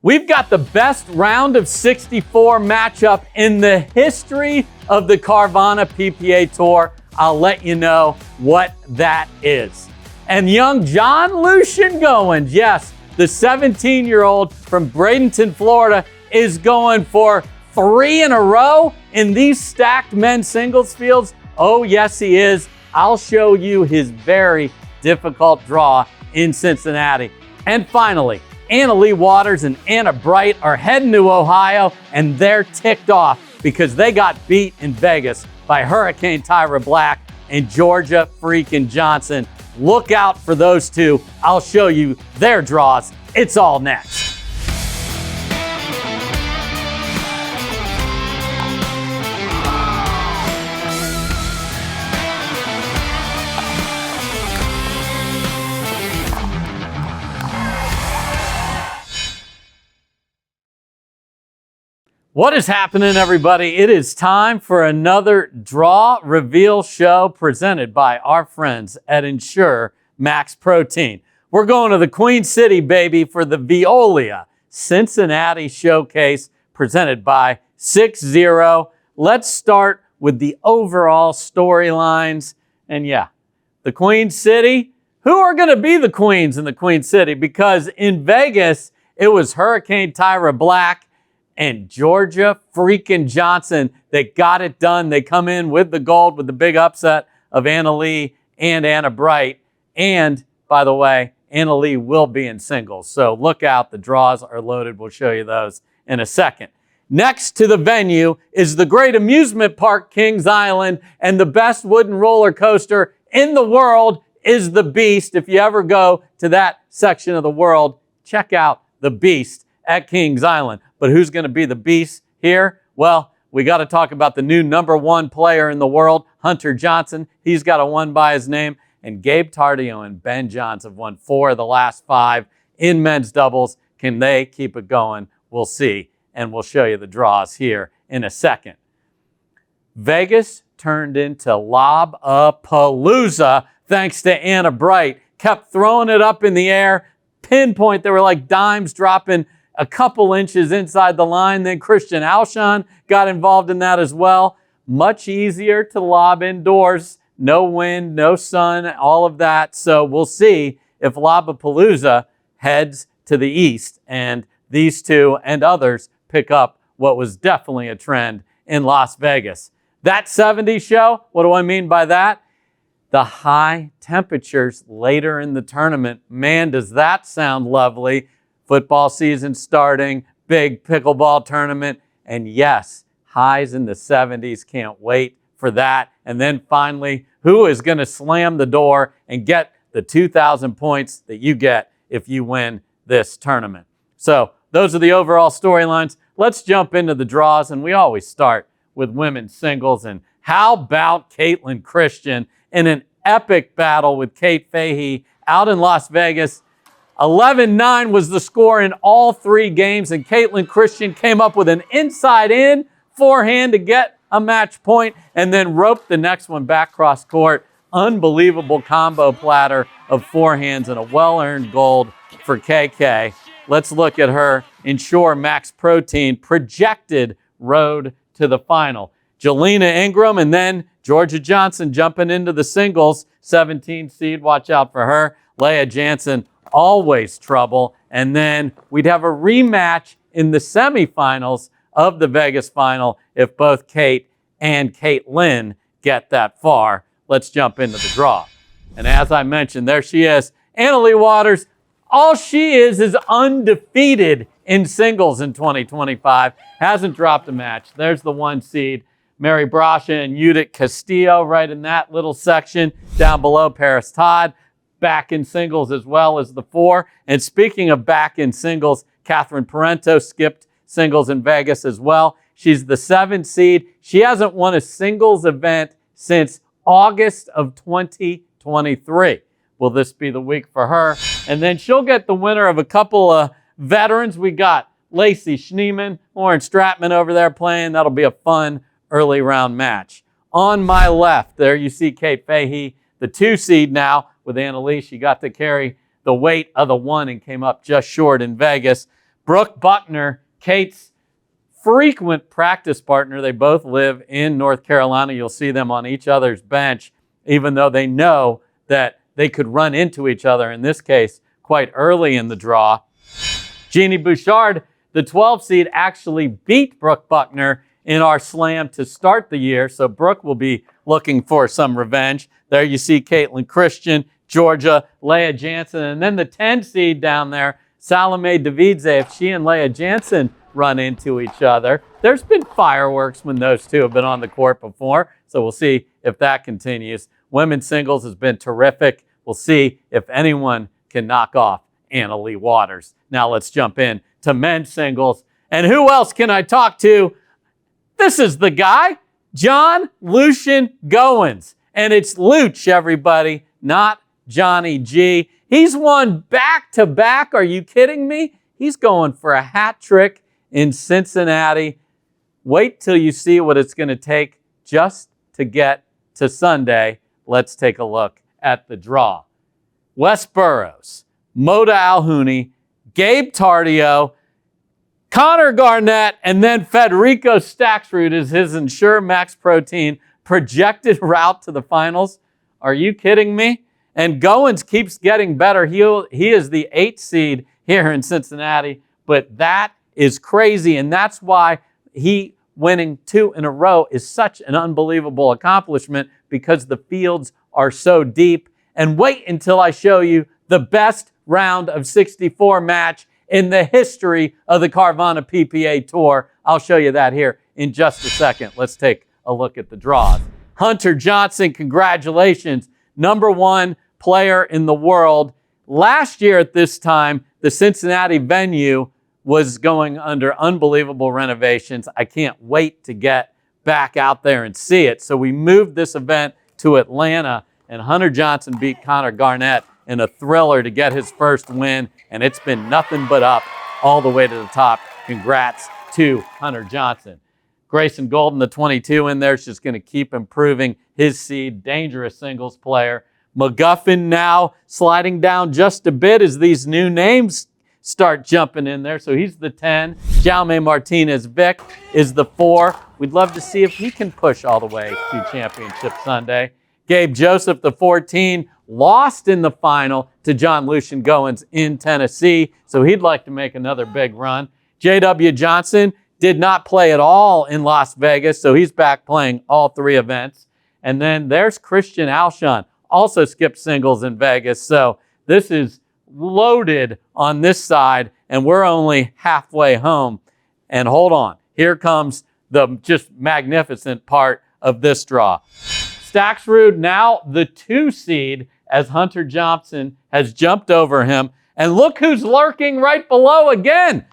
We've got the best round of 64 matchup in the history of the Carvana PPA Tour. I'll let you know what that is. And young John Lucian Goins, yes, the 17-year-old from Bradenton, Florida, is going for 3 in a row in these stacked men's singles fields. Oh, yes, he is. I'll show you his very difficult draw in Cincinnati. And finally, Anna Leigh Waters and Anna Bright are heading to Ohio, and they're ticked off because they got beat in Vegas by Hurricane Tyra Black and Georgia freaking Johnson. Look out for those two. I'll show you their draws. It's all next. What is happening, everybody? It is time for another draw reveal show presented by our friends at Ensure Max Protein. We're going to the Queen City, baby, for the Veolia Cincinnati Showcase presented by 6-0. Let's start with the overall storylines. And yeah, the Queen City, who are going to be the queens in the Queen City? Because in Vegas, it was Hurricane Tyra Black and Georgia freaking Johnson that got it done. They come in with the gold with the big upset of Anna Leigh and Anna Bright. And, by the way, Anna Leigh will be in singles. So look out. The draws are loaded. We'll show you those in a second. Next to the venue is the great amusement park, Kings Island, and the best wooden roller coaster in the world is the Beast. If you ever go to that section of the world, check out the Beast at Kings Island. But who's going to be the Beast here? Well, we got to talk about the new #1 player in the world, Hunter Johnson. He's got a 1 by his name. And Gabe Tardio and Ben Johns have won 4 of the last 5 in men's doubles. Can they keep it going? We'll see. And we'll show you the draws here in a second. Vegas turned into Lob-a-Palooza thanks to Anna Bright. Kept throwing it up in the air. Pinpoint, they were like dimes dropping a couple inches inside the line. Then Christian Alshon got involved in that as well. Much easier to lob indoors. No wind, no sun, all of that. So we'll see if Lob-a-Palooza heads to the east and these two and others pick up what was definitely a trend in Las Vegas. That 70 show, what do I mean by that? The high temperatures later in the tournament. Man, does that sound lovely. Football season starting, big pickleball tournament, and yes, highs in the 70s. Can't wait for that. And then finally, who is going to slam the door and get the 2,000 points that you get if you win this tournament? So those are the overall storylines. Let's jump into the draws, and we always start with women's singles. And how about Caitlin Christian in an epic battle with Kate Fahey out in Las Vegas? 11-9 was the score in all 3 games, and Caitlin Christian came up with an inside-in forehand to get a match point and then roped the next one back cross court. Unbelievable combo platter of forehands and a well-earned gold for KK. Let's look at her Ensure Max Protein projected road to the final. Jelena Ingram and then Georgia Johnson jumping into the singles. 17 seed, watch out for her. Leah Jansen, always trouble. And then we'd have a rematch in the semifinals of the Vegas final if both Kate and Caitlin get that far. Let's jump into the draw. And as I mentioned, there she is, Anna Leigh Waters. All she is undefeated in singles in 2025. Hasn't dropped a match. There's the 1 seed. Mary Brasha and Judith Castillo right in that little section. Down below, Paris Todd. Back in singles as well as the 4. And speaking of back in singles, Catherine Parento skipped singles in Vegas as well. She's the 7 seed. She hasn't won a singles event since August of 2023. Will this be the week for her? And then she'll get the winner of a couple of veterans. We got Lacey Schneeman, Lauren Stratman over there playing. That'll be a fun early round match. On my left, there you see Kate Fahey, the 2 seed now with Anna Leigh. She got to carry the weight of the 1 and came up just short in Vegas. Brooke Buckner, Kate's frequent practice partner. They both live in North Carolina. You'll see them on each other's bench, even though they know that they could run into each other, in this case, quite early in the draw. Jeannie Bouchard, the 12 seed, actually beat Brooke Buckner in our slam to start the year, so Brooke will be looking for some revenge. There you see Caitlin Christian, Georgia, Leah Jansen, and then the 10 seed down there, Salome Davidze. If she and Leah Jansen run into each other, there's been fireworks when those two have been on the court before, so we'll see if that continues. Women's singles has been terrific. We'll see if anyone can knock off Anna Leigh Waters. Now let's jump in to men's singles. And who else can I talk to? This is the guy, John Lucian Goins. And it's Luch, everybody, not Johnny G. He's won back-to-back. Are you kidding me? He's going for a hat trick in Cincinnati. Wait till you see what it's going to take just to get to Sunday. Let's take a look at the draw. Wes Burrows, Moda Alhouni, Gabe Tardio, Connor Garnett, and then Federico Staxrud is his Ensure Max Protein projected route to the finals. Are you kidding me? And Goins keeps getting better. He is the 8th seed here in Cincinnati, but that is crazy, and that's why he winning 2 in a row is such an unbelievable accomplishment, because the fields are so deep. And wait until I show you the best round of 64 match in the history of the Carvana PPA Tour. I'll show you that here in just a second. Let's take a look at the draws. Hunter Johnson, congratulations. #1 player in the world. Last year at this time, the Cincinnati venue was going under unbelievable renovations. I can't wait to get back out there and see it. So we moved this event to Atlanta, and Hunter Johnson beat Connor Garnett in a thriller to get his first win, and it's been nothing but up all the way to the top. Congrats to Hunter Johnson. Grayson Golden, the 22 in there, is just going to keep improving his seed. Dangerous singles player. McGuffin now sliding down just a bit as these new names start jumping in there. So he's the 10. Jaume Martinez-Vic is the 4. We'd love to see if he can push all the way to Championship Sunday. Gabe Joseph, the 14, lost in the final to John Lucian Goins in Tennessee, so he'd like to make another big run. J.W. Johnson did not play at all in Las Vegas, so he's back playing all 3 events. And then there's Christian Alshon, also skipped singles in Vegas, so this is loaded on this side, and we're only halfway home. And hold on, here comes the just magnificent part of this draw. Staxrud now the 2 seed, as Hunter Johnson has jumped over him. And look who's lurking right below again.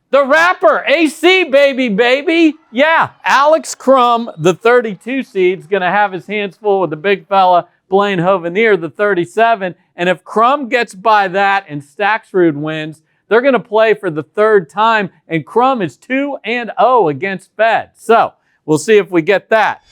The rapper, AC baby. Yeah, Alex Crum, the 32 seed, is going to have his hands full with the big fella, Blaine Hovenier, the 37. And if Crum gets by that and Staxrud wins, they're going to play for the 3rd time. And Crum is 2-0 against Fed. So we'll see if we get that.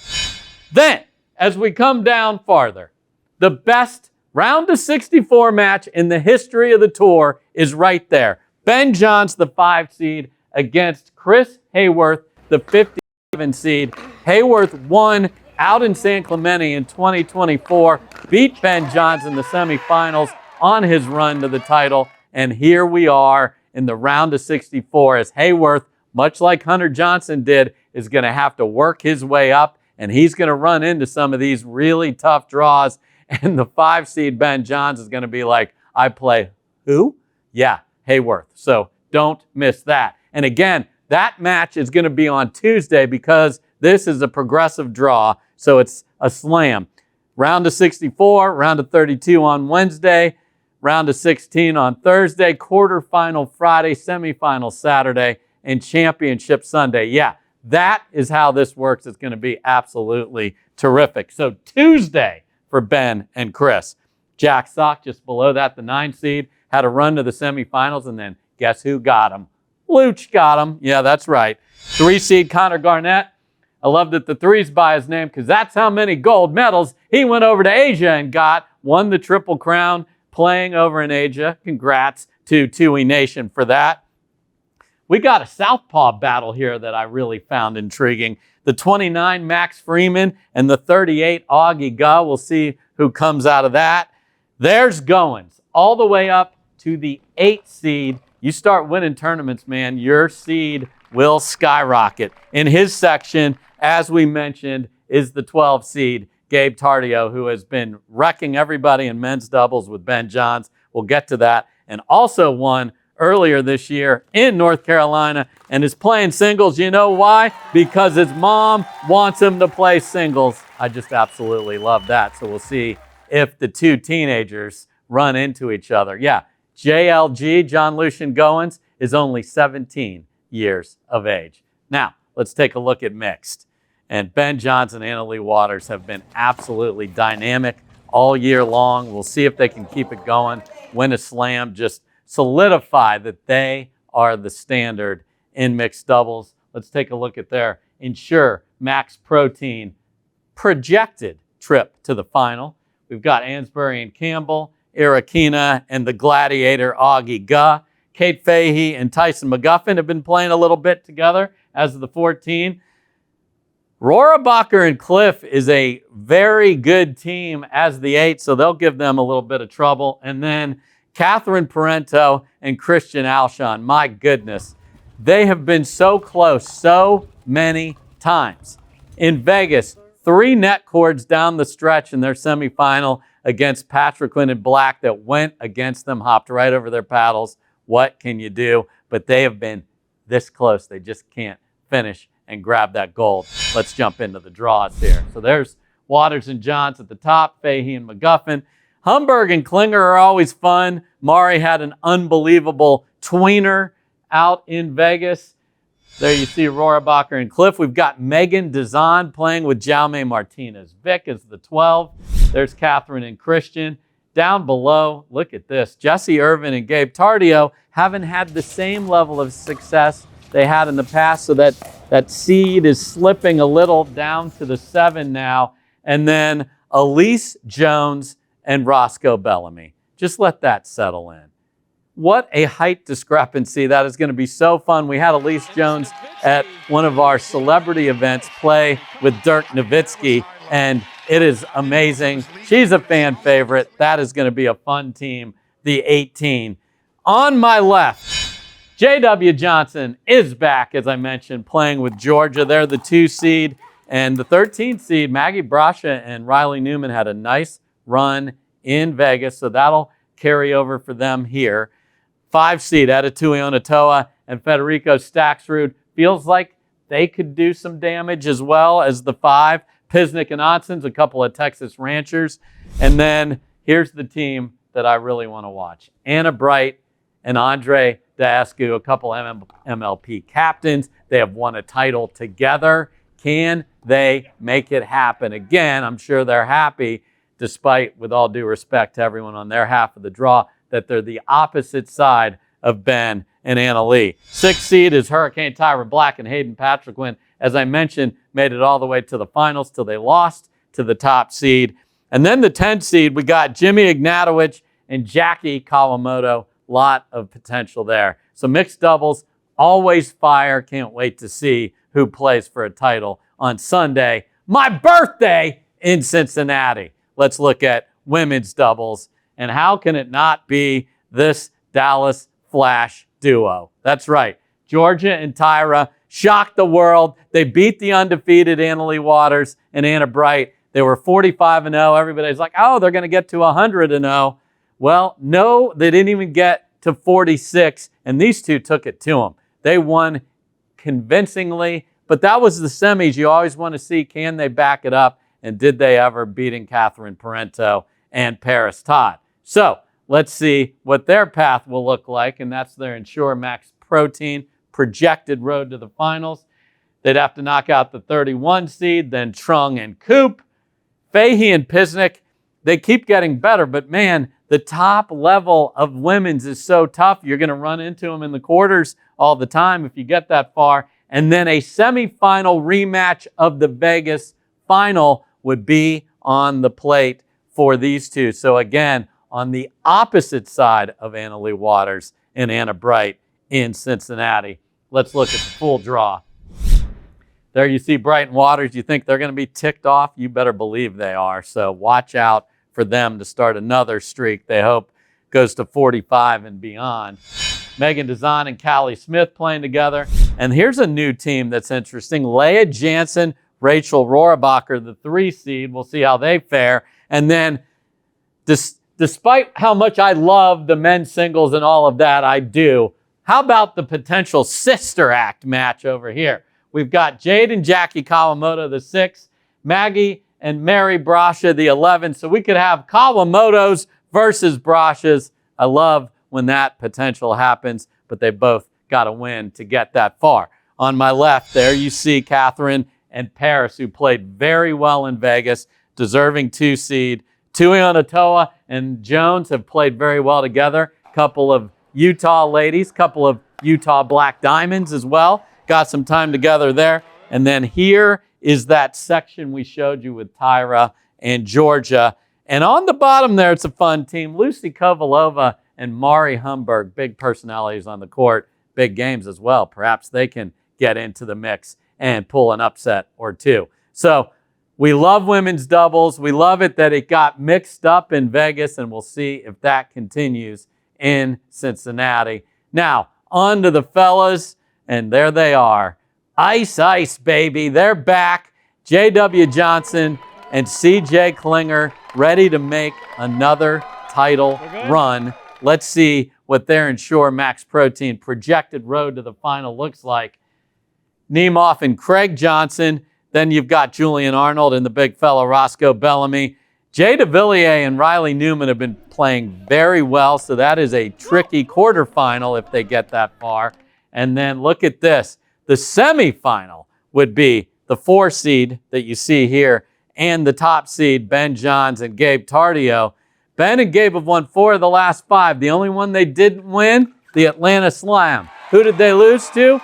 Then, as we come down farther, the best round of 64 match in the history of the tour is right there. Ben Johns, the 5 seed, against Chris Hayworth, the 57 seed. Hayworth won out in San Clemente in 2024, beat Ben Johns in the semifinals on his run to the title. And here we are in the round of 64 as Hayworth, much like Hunter Johnson did, is going to have to work his way up. And he's going to run into some of these really tough draws. And the 5 seed Ben Johns is going to be like, I play who? Yeah, Hayworth. So don't miss that. And again, that match is going to be on Tuesday because this is a progressive draw. So it's a slam. Round of 64, round of 32 on Wednesday, round of 16 on Thursday, quarterfinal Friday, semifinal Saturday, and championship Sunday. Yeah. That is how this works. It's going to be absolutely terrific. So Tuesday for Ben and Chris. Jack Sock just below that, the 9 seed, had a run to the semifinals, and then guess who got him? Luch got him. Yeah, that's right. 3 seed Connor Garnett. I love that the 3's by his name because that's how many gold medals he went over to Asia and won the Triple Crown playing over in Asia. Congrats to Tui Nation for that. We got a southpaw battle here that I really found intriguing. The 29 Max Freeman and the 38 Augie Ga. We'll see who comes out of that. There's Goins all the way up to the 8 seed. You start winning tournaments, man, your seed will skyrocket. In his section, as we mentioned, is the 12 seed, Gabe Tardio, who has been wrecking everybody in men's doubles with Ben Johns. We'll get to that. And also won earlier this year in North Carolina and is playing singles. You know why? Because his mom wants him to play singles. I just absolutely love that. So we'll see if the two teenagers run into each other. Yeah, JLG, John Lucian Goins, is only 17 years of age. Now, let's take a look at mixed. And Ben Johns and Anna Leigh Waters have been absolutely dynamic all year long. We'll see if they can keep it going, win a slam, just solidify that they are the standard in mixed doubles. Let's take a look at their Ensure Max Protein projected trip to the final. We've got Ansbury and Campbell, Irakina and the Gladiator Augie Ga. Kate Fahey and Tyson McGuffin have been playing a little bit together as of the 14. Rohrabacher and Cliff is a very good team as the 8, so they'll give them a little bit of trouble. And then Catherine Parento and Christian Alshon, my goodness, they have been so close so many times. In Vegas, 3 net cords down the stretch in their semifinal against Patrick Quinn and Black that went against them, hopped right over their paddles. What can you do? But they have been this close. They just can't finish and grab that gold. Let's jump into the draws here. So there's Waters and Johns at the top, Fahey and McGuffin. Humberg and Klinger are always fun. Mari had an unbelievable tweener out in Vegas. There you see Rohrabacher and Cliff. We've got Megan Dazan playing with Jaume Martinez. Vic is the 12. There's Catherine and Christian. Down below, look at this. Jesse Irvin and Gabe Tardio haven't had the same level of success they had in the past, so that seed is slipping a little down to the 7 now. And then Elise Jones and Roscoe Bellamy. Just let that settle in. What a height discrepancy. That is going to be so fun. We had Elise Jones at one of our celebrity events play with Dirk Nowitzki, and it is amazing. She's a fan favorite. That is going to be a fun team, the 18. On my left, J.W. Johnson is back, as I mentioned, playing with Georgia. They're the 2 seed. And the 13 seed, Maggie Brasha and Riley Newman, had a nice run in Vegas, so that'll carry over for them here. 5 seed, Atatui Onatoa and Federico Staxrud. Feels like they could do some damage as well as the 5. Pisnik and Otsons, a couple of Texas ranchers. And then here's the team that I really want to watch. Anna Bright and Andre Daescu, a couple MLP captains. They have won a title together. Can they make it happen? Again, I'm sure they're happy, despite, with all due respect to everyone on their half of the draw, that they're the opposite side of Ben and Anna Leigh. 6th seed is Hurricane Tyra Black and Hayden Patriquin. As I mentioned, made it all the way to the finals till they lost to the top seed. And then the 10th seed, we got Jimmy Ignatowicz and Jackie Kawamoto. Lot of potential there. So mixed doubles, always fire. Can't wait to see who plays for a title on Sunday, my birthday, in Cincinnati. Let's look at women's doubles. And how can it not be this Dallas Flash duo? That's right. Georgia and Tyra shocked the world. They beat the undefeated Anna Leigh Waters and Anna Bright. They were 45-0. Everybody's like, oh, they're going to get to 100-0. Well, no, they didn't even get to 46, and these two took it to them. They won convincingly, but that was the semis. You always want to see, can they back it up, and did they ever, beating Catherine Parento and Paris Todd. So let's see what their path will look like, and that's their Ensure Max Protein projected road to the finals. They'd have to knock out the 31 seed, then Trung and Coop. Fahey and Pisnik, they keep getting better, but man, the top level of women's is so tough. You're going to run into them in the quarters all the time if you get that far. And then a semifinal rematch of the Vegas final would be on the plate for these two. So again, on the opposite side of Anna Leigh Waters and Anna Bright in Cincinnati. let's look at the full draw. There you see Brighton Waters. You think they're going to be ticked off? You better believe they are. So watch out for them to start another streak. They hope goes to 45 and beyond. Megan Dazan and Callie Smith playing together. And here's a new team that's interesting. Leah Jansen, Rachel Rohrabacher, the 3 seed. We'll see how they fare. And then despite how much I love the men's singles and all of that, I do. How about the potential sister act match over here? We've got Jade and Jackie Kawamoto, the 6, Maggie and Mary Brasha, the 11. So we could have Kawamotos versus Brashas. I love when that potential happens, but they both got to win to get that far. On my left there, you see Catherine and Paris, who played very well in Vegas, deserving 2 seed. Tui Onatoa and Jones have played very well together. Couple of Utah ladies, couple of Utah Black Diamonds as well. Got some time together there. And then here is that section we showed you with Tyra and Georgia. And on the bottom there, it's a fun team. Lucy Kovalova and Mari Humberg, big personalities on the court, big games as well. Perhaps they can get into the mix and pull an upset or 2. So we love women's doubles. We love it that it got mixed up in Vegas, and we'll see if that continues in Cincinnati. Now, on to the fellas. And there they are. Ice, ice, baby. They're back. J.W. Johnson and C.J. Klinger ready to make another title run. Let's see what their Ensure Max Protein projected road to the final looks like. Nemeth and Craig Johnson. Then you've got Julian Arnold and the big fella Roscoe Bellamy. Jay DeVilliers and Riley Newman have been playing very well, so that is a tricky quarterfinal if they get that far. And then look at this. The semifinal would be the 4 seed that you see here and the top seed, Ben Johns and Gabe Tardio. Ben and Gabe have won 4 of the last 5. The only one they didn't win, the Atlanta Slam. Who did they lose to?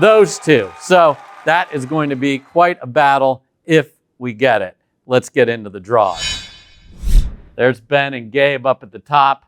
Those 2. So that is going to be quite a battle if we get it. Let's get into the draws. There's Ben and Gabe up at the top.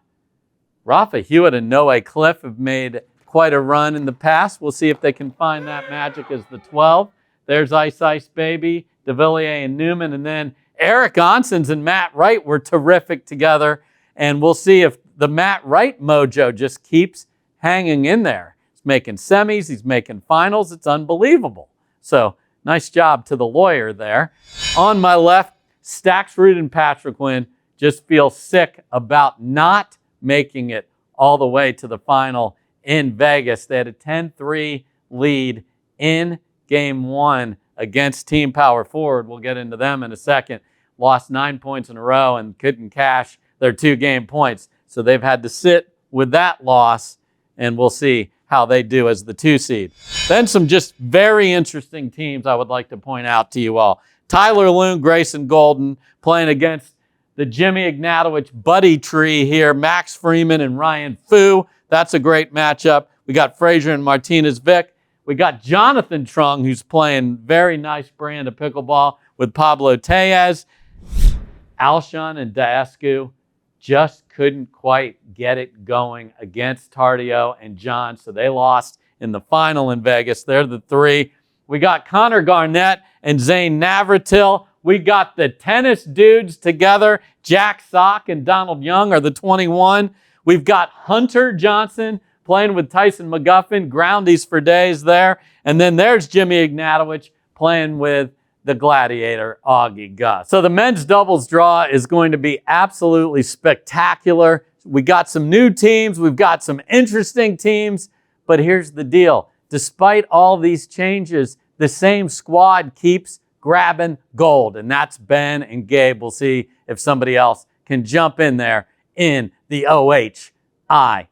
Rafa Hewitt and Noe Cliff have made quite a run in the past. We'll see if they can find that magic as the 12. There's Ice Ice Baby, DeVilliers and Newman. And then Eric Onsens and Matt Wright were terrific together. And we'll see if the Matt Wright mojo just keeps hanging in there. He's making semis. He's making finals. It's unbelievable. So nice job to the lawyer there. On my left, Stacksrud and Patrick Wynn just feel sick about not making it all the way to the final in Vegas. They had a 10-3 lead in Game 1 against Team Power Forward. We'll get into them in a second. Lost 9 points in a row and couldn't cash their 2-game points. So they've had to sit with that loss, and we'll see how they do as the 2 seed. Then some just very interesting teams I would like to point out to you all. Tyler Loon, Grayson Golden playing against the Jimmy Ignatowicz buddy tree here. Max Freeman and Ryan Fu. That's a great matchup. We got Frazier and Martinez Vick. We got Jonathan Trung, who's playing very nice brand of pickleball with Pablo Tellez. Alshon and Daescu just couldn't quite get it going against Tardio and John, so they lost in the final in Vegas. They're the 3. We got Connor Garnett and Zane Navratil. We got the tennis dudes together. Jack Sock and Donald Young are the 21. We've got Hunter Johnson playing with Tyson McGuffin, groundies for days there. And then there's Jimmy Ignatowicz playing with the Gladiator, Augie Gus. So the men's doubles draw is going to be absolutely spectacular. We got some new teams. We've got some interesting teams. But here's the deal. Despite all these changes, the same squad keeps grabbing gold. And that's Ben and Gabe. We'll see if somebody else can jump in there in the OHIO.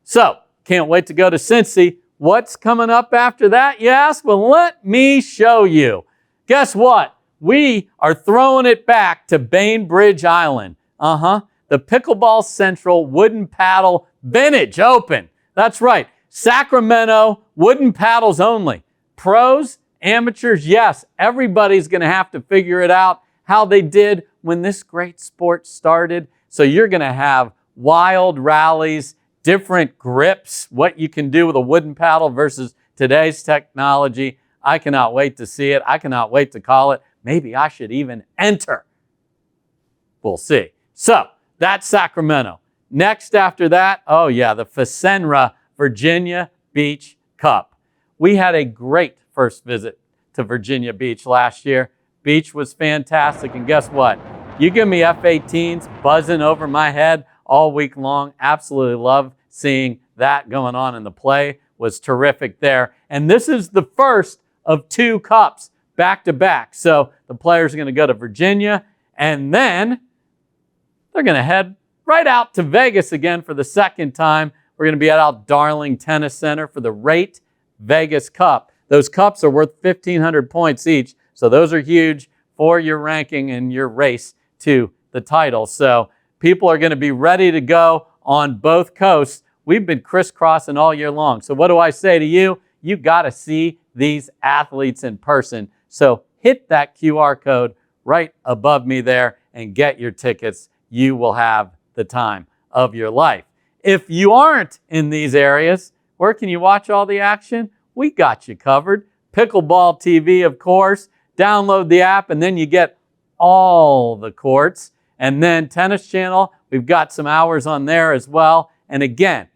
So, can't wait to go to Cincy. What's coming up after that, you ask? Well, let me show you. Guess what? We are throwing it back to Bainbridge Island. The Pickleball Central Wooden Paddle Vintage Open. That's right. Sacramento wooden paddles only. Pros, amateurs, yes, everybody's going to have to figure it out how they did when this great sport started. So you're going to have wild rallies, different grips, what you can do with a wooden paddle versus Today's technology, I cannot wait to see it. I cannot wait to call it. Maybe I should even enter. We'll see. So that's Sacramento. Next after that, oh yeah, the FASENRA Virginia Beach Cup. We had a great first visit to Virginia Beach last year. Beach was fantastic, and guess what? You give me F-18s buzzing over my head all week long. Absolutely love seeing that going on, in the play was terrific there. And this is the first of 2 cups back to back. So the players are going to go to Virginia, and then they're going to head right out to Vegas again for the second time. We're going to be at Darling Tennis Center for the Rate Vegas Cup. Those cups are worth 1,500 points each, so those are huge for your ranking and your race to the title. So people are going to be ready to go on both coasts. We've been crisscrossing all year long. So what do I say to you? You got to see these athletes in person. So hit that QR code right above me there and get your tickets. You will have the time of your life. If you aren't in these areas, where can you watch all the action? We got you covered. Pickleball TV, of course. Download the app, and then you get all the courts. And then Tennis Channel, we've got some hours on there as well. And again,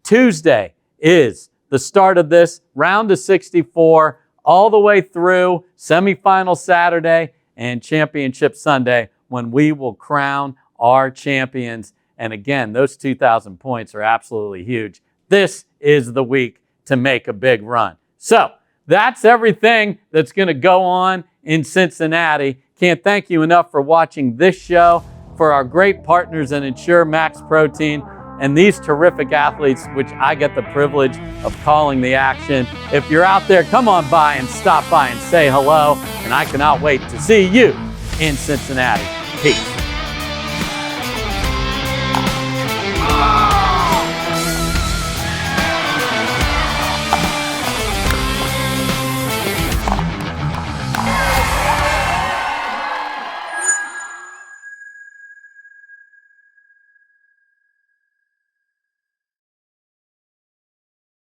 Tuesday is the start of this round of 64, all the way through semifinal Saturday and championship Sunday, when we will crown our champions. And again, those 2,000 points are absolutely huge. This is the week to make a big run. So that's everything that's going to go on in Cincinnati. Can't thank you enough for watching this show, for our great partners at Ensure Max Protein, and these terrific athletes, which I get the privilege of calling the action. If you're out there, come on by and stop by and say hello, and I cannot wait to see you in Cincinnati. Peace.